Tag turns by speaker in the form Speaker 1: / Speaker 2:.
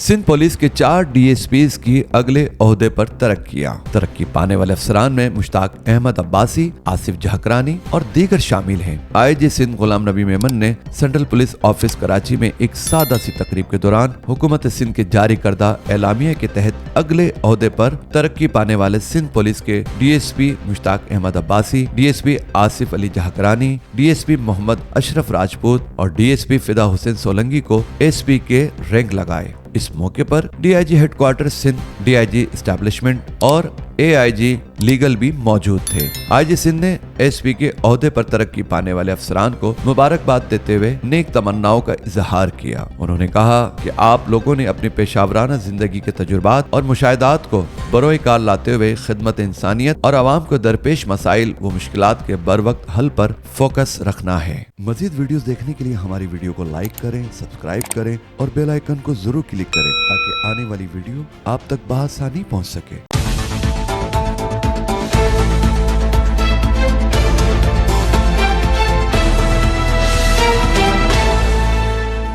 Speaker 1: Sindh police के 4 DSPs की अगले ओहदे पर तरक्की पाने वाले अफसरान में मुश्ताक अहमद अब्बासी, आसिफ जहकरानी और दीगर शामिल हैं। IG सिंध गुलाम नबी मेमन ने सेंट्रल पुलिस ऑफिस कराची में एक सादा सी तकरीब के दौरान हुकूमत सिंध के जारी करदा एलामिया के तहत अगले ओहदे पर तरक्की पाने वाले सिंध पुलिस के DSP Mushtaq Ahmed Abbasi, DSP Asif Ali Jakhrani, DSP Mohammad Ashraf Rajput और DSP फिदा हुसैन सोलंकी को SP के रैंक लगाए। इस मौके पर DIG headquarter Sindh, DIG establishment और AIG लीगल भी मौजूद थे। IG सिंध ने SP के ओहदे पर तरक्की पाने वाले अफसरान को मुबारकबाद देते हुए नेक तमन्नाओं का इजहार किया। उन्होंने कहा कि आप लोगों ने अपनी पेशावराना जिंदगी के तजुर्बात और मुशाहिदात को बरोए कार लाते हुए खिदमत इंसानियत और आवाम को दरपेश मसाइल व मुश्किलात के बर वक्त हल पर फोकस रखना है। मजीद वीडियोस देखने के लिए हमारी वीडियो को लाइक करें, सब्सक्राइब करें और बेल आइकन को जरूर क्लिक करें ताकि आने वाली वीडियो आप तक बआसानी पहुंच सके।